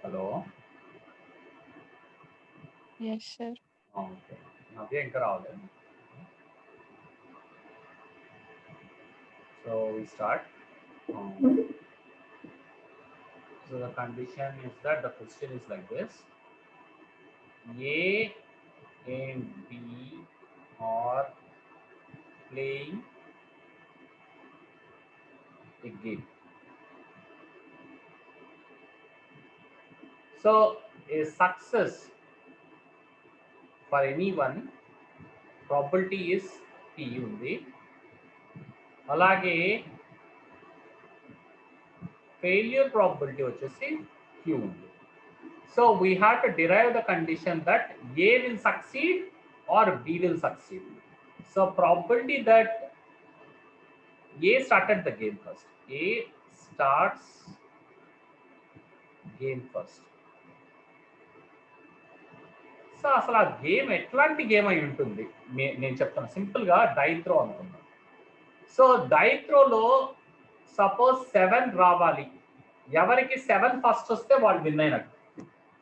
Hello. Yes, sir. Okay. Navya ఇంకా రావాలి. So we start. So the condition is that the question is like this: A and B are playing a game. So a success for anyone probability is P ఉంది. అలాగే failure probability వచ్చేసి Q ఉంది. So we have to derive the condition that A will succeed or B will succeed. So probability that A started the game first. A starts game first. So అసలు ఆ game ఎట్లాంటి game అయి ఉంటుంది నేను చెప్తాను సింపుల్గా డైత్రో అనుకున్నాను. సో డైత్రోలో సపోజ్ 7 రావాలి, ఎవరికి 7 ఫస్ట్ వస్తే వాళ్ళు విన్ అయినట్టు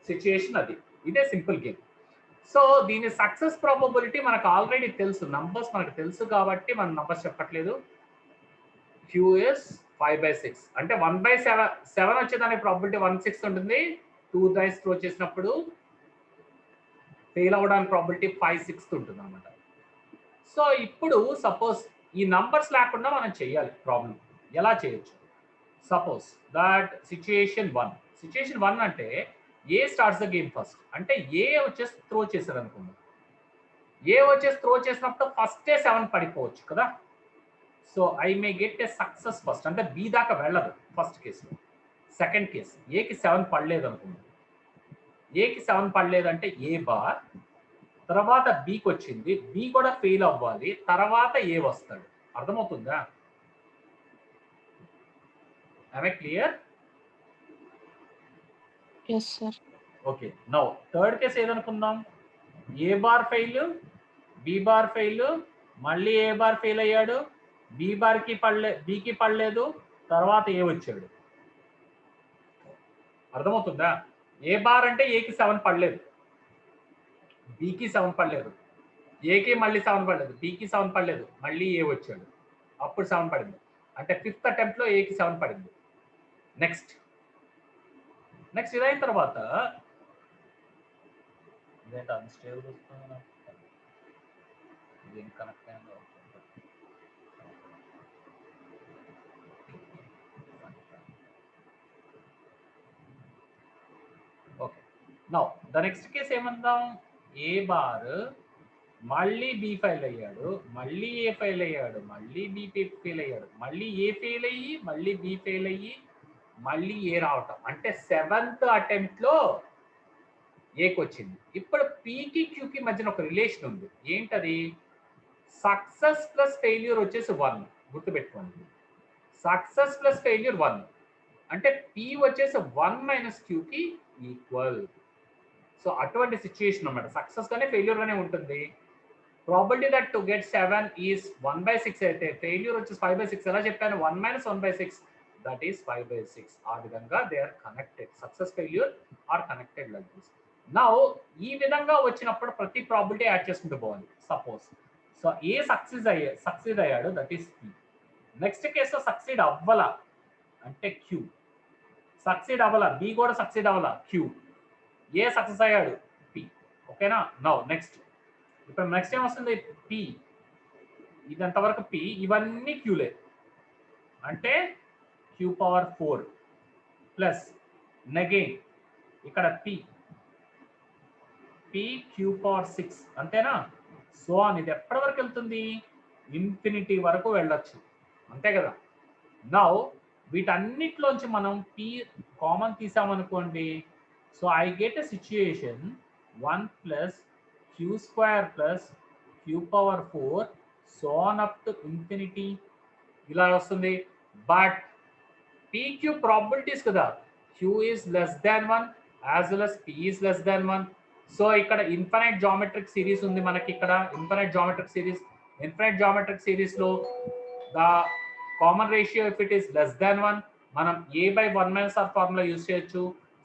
సిచ్యుయేషన్ అది. ఇదే సింపుల్ గేమ్. సో దీని సక్సెస్ ప్రాబబిలిటీ మనకు ఆల్రెడీ తెలుసు, నంబర్స్ మనకు తెలుసు కాబట్టి మనం నంబర్స్ చెప్పట్లేదు. క్యూఎస్ 5/6 అంటే 1/7 వచ్చేదానికి ప్రాబిలిటీ 1/6 ఉంటుంది. 2 డైస్ త్రో చేసినప్పుడు ఫెయిల్ అవ్వడానికి ప్రాబిలిటీ 5/6 ఉంటుంది అనమాట. సో ఇప్పుడు సపోజ్ ఈ నంబర్స్ లేకుండా మనం చేయాలి ప్రాబ్లం. ఎలా చేయొచ్చు? సపోజ్ దట్ సిచ్యుయేషన్ 1 అంటే ఏ స్టార్ట్స్ ద గేమ్ ఫస్ట్ అంటే ఏ వచ్చేసి త్రో చేశారు అనుకుందాం. ఏ వచ్చేసి త్రో చేసినప్పుడు ఫస్టే 7 పడిపోవచ్చు కదా. So I may get a success first అంటే బి దాకా వెళ్ళదు ఫస్ట్ కేసులో. సెకండ్ కేసు ఏకి 7 పడలేదు అనుకుందాం. ఏకి 7 పడలేదంటే ఏ బార్, తర్వాత బికి వచ్చింది, బి కూడా ఫెయిల్ అవ్వాలి, తర్వాత ఏ వస్తాడు. అర్థమవుతుందా? am I clear? Yes, sir. Okay. Now third case ఏదనుకుందాం? A bar fail, B bar fail, మళ్ళీ ఏ బార్ ఫెయిల్ అయ్యాడు, బికి పడలేదు, తర్వాత ఏ వచ్చాడు. అర్థమవుతుందా? ఏ బార్ అంటే ఏకి 7 పడలేదు, బికి 7 పడలేదు, ఏకి మళ్ళీ 7 పడలేదు, బికి 7 పడలేదు, మళ్ళీ ఏ వచ్చాడు, అప్పుడు 7 పడింది. అంటే 5th అటెంప్ట్ లో ఏకి 7 పడింది. నెక్స్ట్ ఇదైన తర్వాత అన్స్టేబుల్ కనెక్ట్ అయిందో okay. Now the next case ఏమందాం? ఏ బార్ మళ్ళీ బి ఫెయిల్ అయ్యాడు, మళ్ళీ ఏ ఫెయిల్ అయ్యాడు, మళ్ళీ బి ఫెయిల్ అయ్యాడు, మళ్ళీ ఏ ఫెయిల్ అయ్యి, మళ్ళీ బి ఫెయిల్ అయ్యి, మళ్ళీ ఏ రావటం. అంటే 7th అటెంప్ట్ లో ఏకి వచ్చింది. ఇప్పుడు పీకి క్యూకి మధ్యన ఒక రిలేషన్ ఉంది. ఏంటది? సక్సెస్ ప్లస్ ఫెయిల్యూర్ వచ్చేసి 1. గుర్తుపెట్టుకోండి, సక్సెస్ ప్లస్ ఫెయిల్యూర్ 1 అంటే పి వచ్చేసి 1 - క్యూకి ఈక్వల్. సో అటువంటి సిచ్యుయేషన్ అన్నమాట. సక్సెస్ గానే ఫెయిల్యూర్ గానే ఉంటుంది. Probability that to get 7 is 1/6 అయితే ఫెయిల్యూర్ వచ్చేసి 5/6. ఎలా చెప్పాను? 1 - 1/6 దట్ ఈస్ 5/6. ఆ విధంగా they are connected. Success failure are connected like this. Now ఈ విధంగా వచ్చినప్పుడు ప్రతి ప్రాబిలిటీ యాడ్ చేసుకుంటూ పోవాలి. సపోజ్ సో ఏ సక్సీడ్ అయ్యాడు దట్ ఈస్ పి. నెక్స్ట్ కేసులో సక్సీడ్ అవ్వాల అంటే క్యూ. సక్సీడ్ అవ్వాల బి కూడా సక్సీడ్ అవ్వాల క్యూ. ఏ సక్సెస్ అయ్యాడు పి. ఓకేనా? నౌ నెక్స్ట్ ఇప్పుడు నెక్స్ట్ ఏమొస్తుంది? పి. ఇదంతవరకు పి, ఇవన్నీ క్యూలే అంటే Q⁴ ప్లస్ నెగైన్ ఇక్కడ పి Q⁴ అంతేనా? సో అని ఇది ఎప్పటి వరకు వెళ్తుంది? ఇన్ఫినిటీ వరకు వెళ్ళొచ్చు, అంతే కదా. నౌ వీటన్నిటిలోంచి మనం పి కామన్ తీసామనుకోండి. So I get a situation 1 + Q² + Q⁴ so on up to infinity ఇలా వస్తుంది. బట్ PQ ప్రాబిలిటీస్ కదా, Q is less than 1 as well as P is less than 1. So ఇక్కడ ఇన్ఫైనైట్ జామెట్రిక్ సిరీస్ ఉంది మనకి. ఇక్కడ infinite geometric series లో the common ratio if it is less than 1 మనం A/1 - R formula use చేయొచ్చు.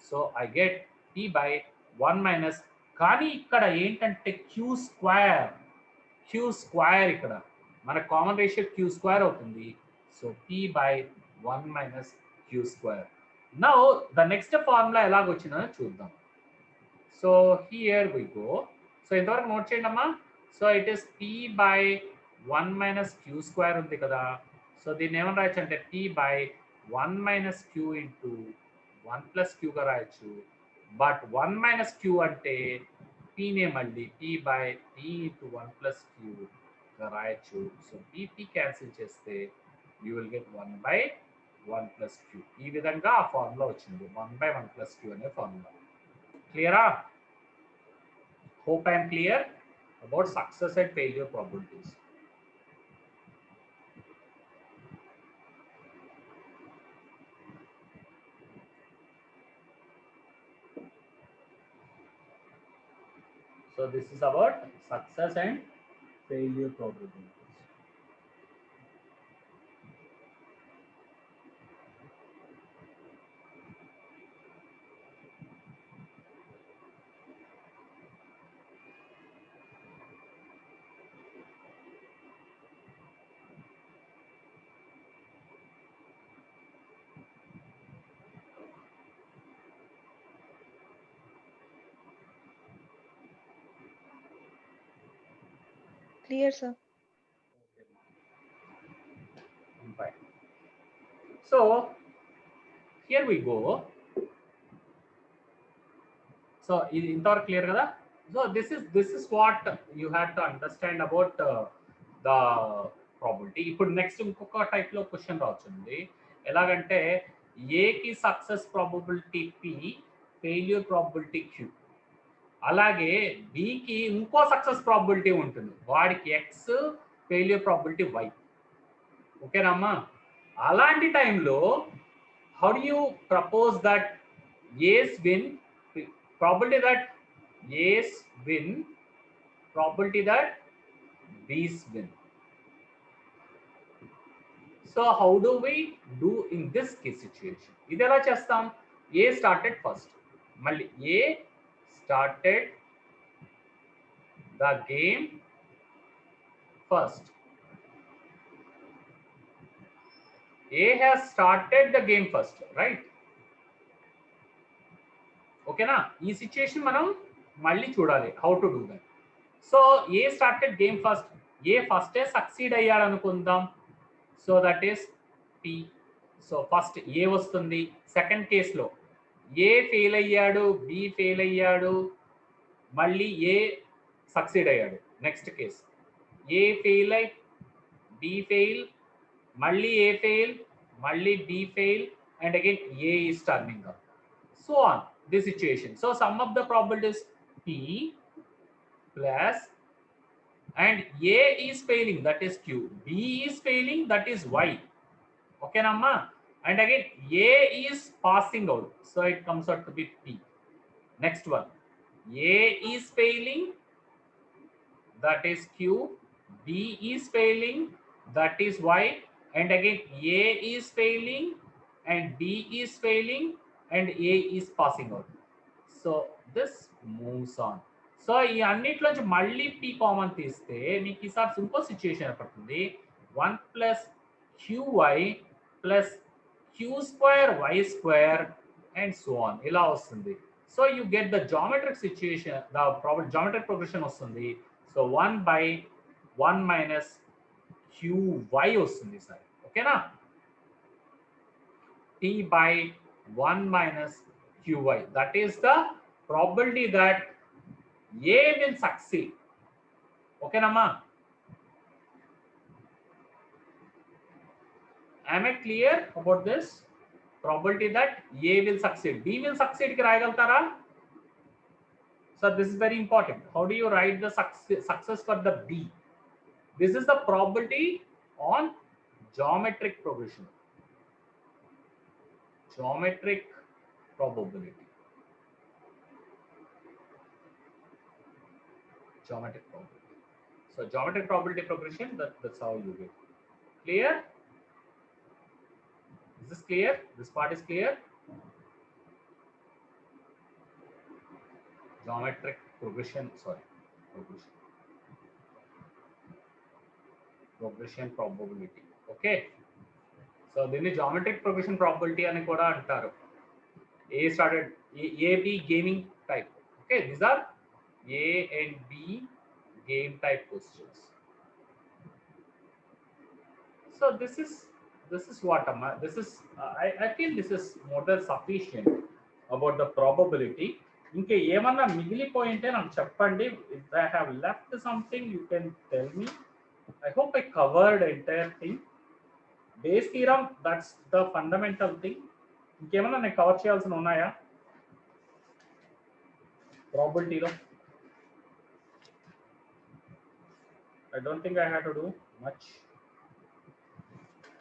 So I get p by 1 minus, కానీ ఇక్కడ ఏంటంటే క్యూ స్క్వేర్ ఇక్కడ మన కామన్ రేషియో క్యూ స్క్వేర్ అవుతుంది. So p by 1 minus Q square. Now the next formula ఎలాగొచ్చిందో చూద్దాం. So here we go. So ఇంతవరకు నోట్ చేయండి అమ్మా. So it is p by 1 minus Q square ఉంది కదా. సో దీన్ని ఏమని రాయొచ్చు అంటే p by 1 minus Q into 1 plus క్యూగా రాయొచ్చు. బట్ 1 మైనస్ క్యూ అంటే pనే మళ్ళీ p by p into 1 plus క్యూగా రాయొచ్చు. సో p క్యాన్సిల్ చేస్తే you will get 1 by 1 plus Q. ఈ విధంగా ఆ ఫార్ములా వచ్చింది, 1 by 1 ప్లస్ క్యూ అనే ఫార్ములా. క్లియరా? Hope I am clear about success and failure probabilities. So this is about success and failure probabilities. Clear, sir. Fine. So here we go. So ఇంతవరకు clear కదా? So this is what you had to understand about the probability. ఇప్పుడు next ఇంకొక type లో question రావచ్చుంది. ఎలాగంటే ఏకి success probability p, failure probability q. అలాగే బికి ఇంకో success probability ఉంటుంది, వాడికి x, ఫెయిల్యూర్ ప్రాబబిలిటీ y. ఓకేనమ్మా? అలాంటి టైంలో how do you propose that A's win, probability that A's win, probability that B's win. So how do we do in this case situation? ఇది ఎలా చేస్తాం? A started first. మళ్ళీ A started the game first. A has started the game first, right? ఓకేనా? ఈ situation మనం మళ్ళీ చూడాలి how to do that. So A started game first, A ఫస్టే సక్సీడ్ అయ్యాడు అనుకుందాం. So that is P. So first A వస్తుంది. Second కేసులో ఏ ఫెయిల్ అయ్యాడు, బి ఫెయిల్ అయ్యాడు, మళ్ళీ ఏ సక్సీడ్ అయ్యాడు. నెక్స్ట్ కేసు ఏ ఫెయిల్ అయి బి ఫెయిల్, మళ్ళీ ఏ ఫెయిల్, మళ్ళీ B fail, and again A is turning up. So on this situation. So sum of the probabilities p plus, and A is failing, that is q, B is failing, that is y. Okay namma? And again A is passing out, so it comes out to be p. Next one, A is failing, that is q, B is failing, that is y, and again A is failing and B is failing and A is passing out. So this moves on. So ఈ అన్నిట్లోంచి మళ్ళీ p common తీస్తే మీకు ఈసారి simple situation ఏర్పడుతుంది. 1 plus qy plus q square y square and so on ఇలా వస్తుంది. So you get the geometric situation, the geometric progression వస్తుంది. So 1 by 1 minus qy వస్తుంది సార్. ఓకేనా? p by 1 minus qy, that is the probability that A will succeed. Okay namma? Am I clear about this? Probability that A will succeed. B will succeed ki rayagaltara? So this is very important. How do you write the success for the B? This is the probability on geometric progression. Geometric probability. Geometric probability. So geometric probability progression, that's how you get. Clear? Is this clear? This part is clear? geometric progression probability. Okay, so దీన్ని geometric progression probability అని కూడా అంటారు. AB gaming type. Okay, these are A and B game type questions. So this is what this is. I feel this is more than sufficient about the probability. ఇంకా ఏమన్నా మిగిలిపోయింటే నాకు చెప్పండి. If I have left something, you can tell me. I hope I covered the entire thing. Base theorem, that's the fundamental thing. ఇంకేమన్నా నేను cover చేయాల్సిన ఉన్నాయా ప్రాబబిలిటీలో? I don't think I had to do much.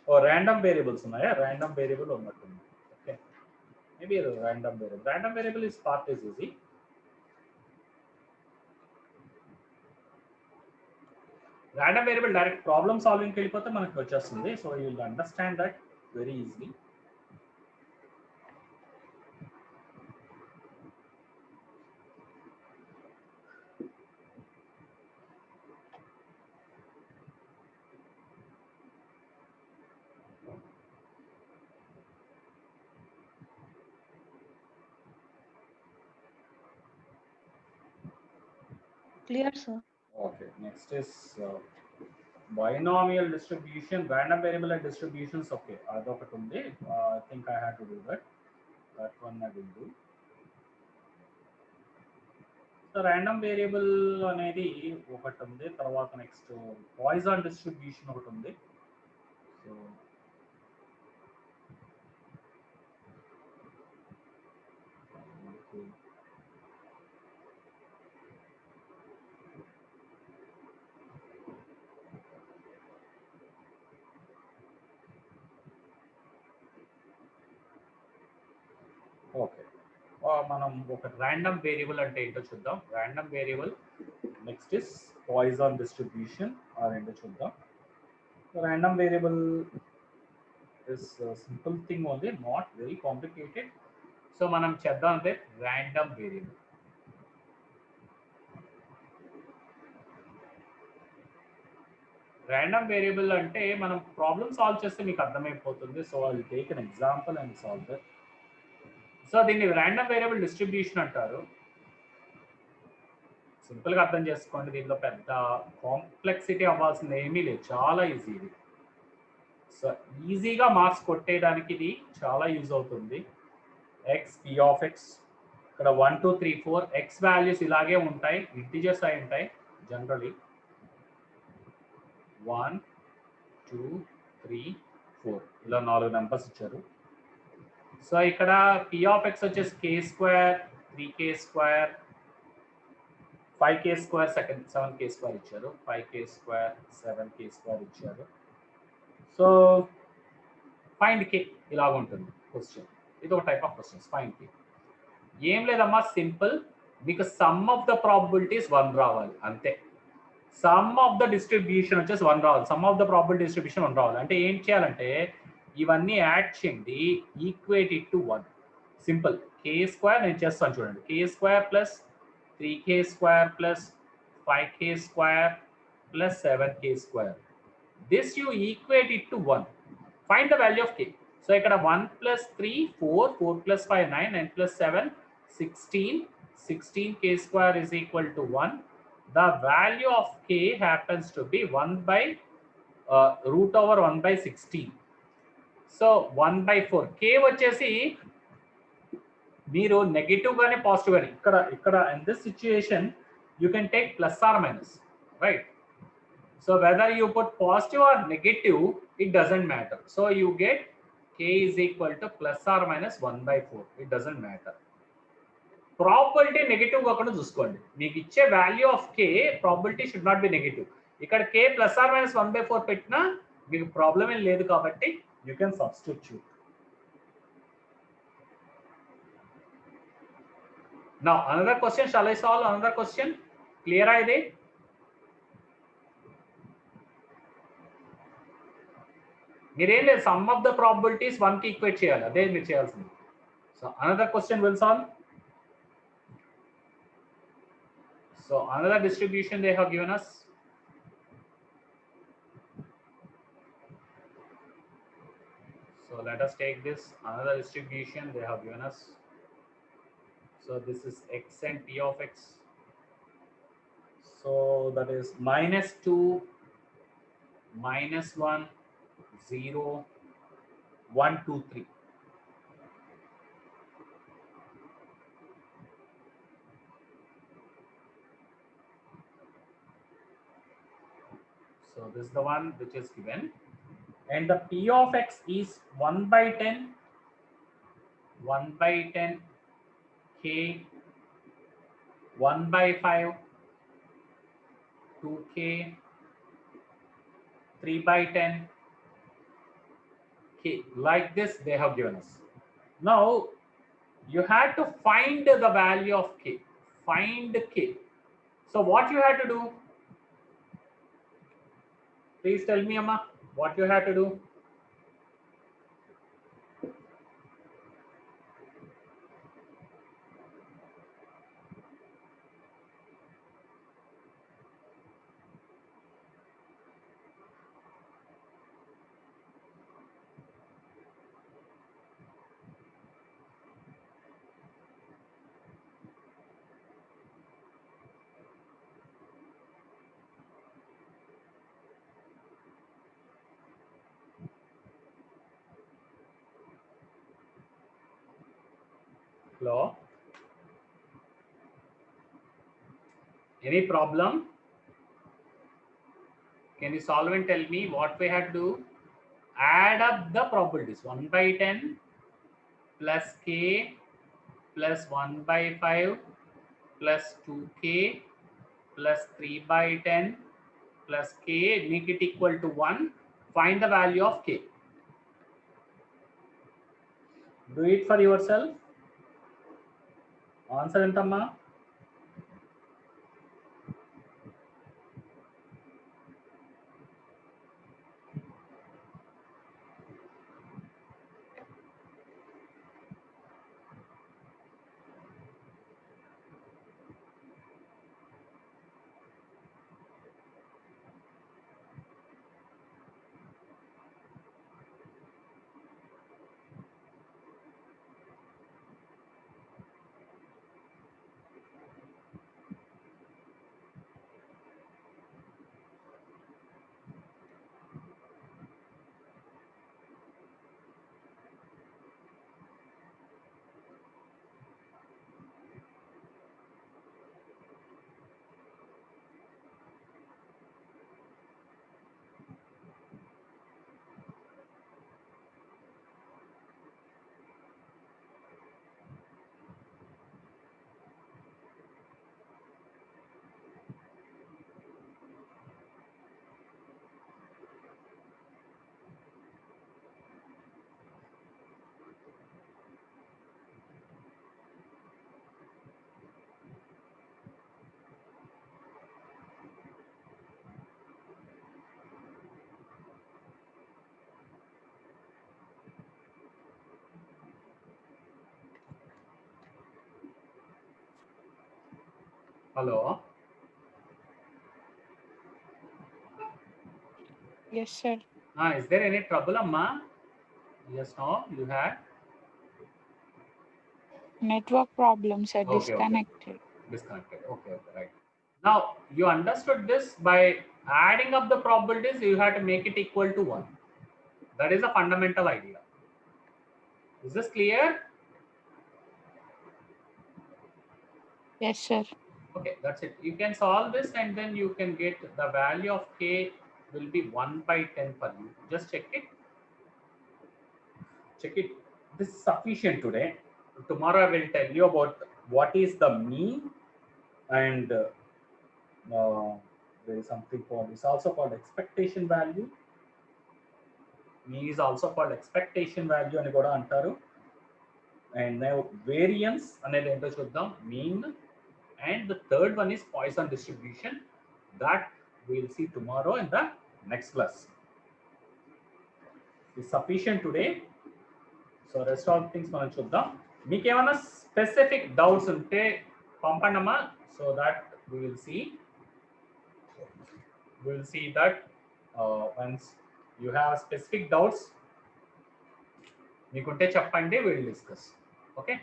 Oh, random variables ఉన్నాయా? Random variable ఉన్నట్టుంది. Okay, maybe random variable is part is easy. Random variable direct problem solving కి వెళ్ళిపోతే మనకు వచ్చేస్తుంది. So you will understand that very easily. Clear, sir. Okay, next is binomial distribution, random variable and distributions. Okay, adokati undi. I think I had to do that. That one I will do. So random variable అనేది ఒకటి ఉంది. తర్వాత next Poisson distribution ఒకటి ఉంది. So okay, మనం ఒక random variable అంటే ఏంటో చూద్దాం. Random variable next is Poisson distribution ఆ రెండు చూద్దాం. Random variable is a simple thing only, not very complicated. So మనం చేద్దాం అంటే random variable. Random variable అంటే మనం ప్రాబ్లమ్ సాల్వ్ చేస్తే మీకు అర్థమైపోతుంది. So I will take an example and solve it. So దీన్ని random variable distribution అంటారు. సింపుల్ గా అర్థం చేసుకోండి. దీంట్లో పెద్ద కాంప్లెక్సిటీ అవ్వాల్సింది ఏమీ లేదు, చాలా ఈజీ ఇది. సో ఈజీగా మార్క్స్ కొట్టేయడానికి ఇది చాలా యూజ్ అవుతుంది. ఎక్స్ పి ఆఫ్ ఎక్స్, ఇక్కడ 1 2 3 4 ఎక్స్ వాల్యూస్ ఇలాగే ఉంటాయి, ఇంటిజర్స్ అయి ఉంటాయి జనరలీ. 1 2 3 4 ఇలా 4 నెంబర్స్ ఇచ్చారు. సో ఇక్కడ పి ఆఫ్ ఎక్స్ వచ్చేసి K square, 3k square, 5k square, 7k square ఇచ్చారు, 5k స్క్వేర్, 7k స్క్వేర్ ఇచ్చారు. సో ఫైండ్ కే ఇలాగ ఉంటుంది క్వశ్చన్. ఇది ఒక type of questions. Find K ఏం లేదమ్మా, సింపుల్. మీకు సమ్ ఆఫ్ ద ప్రాబబిలిటీస్ 1 రావాలి అంతే. సమ్ ఆఫ్ ద డిస్ట్రిబ్యూషన్ వచ్చేసి 1 రావాలి. Sum of the probability distribution 1 రావాలి. అంటే ఏం చేయాలంటే ఇవన్నీ యాడ్ చేయండి, equate it to 1. Simple. K square నేను చేస్తాను చూడండి. K square plus 3k square plus 5k square plus 7k square. This you equate it to 1. Find the value of K. So ఇక్కడ 1 plus 3 4, 4 plus 5 9, 9 plus 7 16, 16k square is equal to 1. The value of k happens to be 1 by root over 1 by 16. So 1 by 4. k వచ్చేసి మీరు negative గానే positive గానే ఇక్కడ in this situation you can take plus or minus, right? So whether you put positive or negative, it doesn't matter. So you get k is equal to plus or minus 1 by 4. It doesn't matter. Probability negative కాకుండా చూసుకోండి. మీకు ఇచ్చే value of K probability should not be negative. ఇక్కడ కే plus are minus 1 by 4 పెట్టినా మీకు problem ఏం లేదు కాబట్టి you can substitute. Now another question, shall I solve another question? Clear ఇది? మీరేం లేదు, సమ్ ఆఫ్ ద ప్రాబబిలిటీస్ 1 కి ఈక్వేట్ చేయాలి, అదే మీరు చేయాల్సింది. So another question will solve. So another distribution they have given us. So let us take this another distribution they have given us. So this is x and p of x. So that is -2, -1, 0, 1, 2, 3. So this is the one which is given. And the p of x is 1 by 10, 1 by 10, k, 1 by 5, 2k, 3 by 10, k. Like this they have given us. Now you had to find the value of k. Find k. So what you had to do? Please tell me, Amma, what you had to do. Hello? Any problem? Can you solve and tell me what we had to do? Add up the probabilities. 1 by 10 plus k plus 1 by 5 plus 2k plus 3 by 10 plus k, make it equal to 1. Find the value of k. Do it for yourself. Answer entamma? Hello? Yes, sir. Is there any trouble, Amma? Yes, no, you had? Network problems are Okay. disconnected. Disconnected. Okay, right. Now, you understood this by adding up the probabilities, you have to make it equal to 1. That is a fundamental idea. Is this clear? Yes, sir. Okay, that's it. You can solve this and then you can get the value of k will be 1 by 10 per unit. Just check it. Check it. This is sufficient today. Tomorrow I will tell you about what is the mean, and there is something called, it's also called expectation value. Mean is also called expectation value అని కూడా అంటారు. And now variance అనేది ఏంటో చూద్దాం. Mean, and the third one is Poisson distribution. That we will see tomorrow in the next class. Is sufficient today. So rest of things మనం చూద్దాం. మీకు ఏమైనా స్పెసిఫిక్ డౌట్స్ ఉంటే పంపండమ్మా, so that we will see that once you have specific doubts మీకుంటే చెప్పండి, we'll discuss. Okay,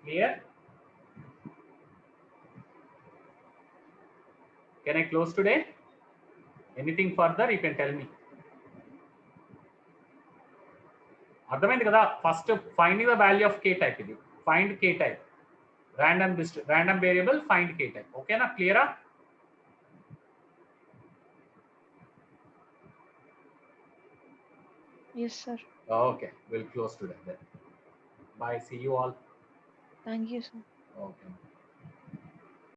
clear? Can I close today? Anything further you can tell me. అర్థమైంది కదా? First find the value of k type. ఇది find k type, random variable find k type. ఓకేనా? క్లియరా? Yes, sir. Okay, we'll close today then. Bye, see you all. Thank you, sir. Okay.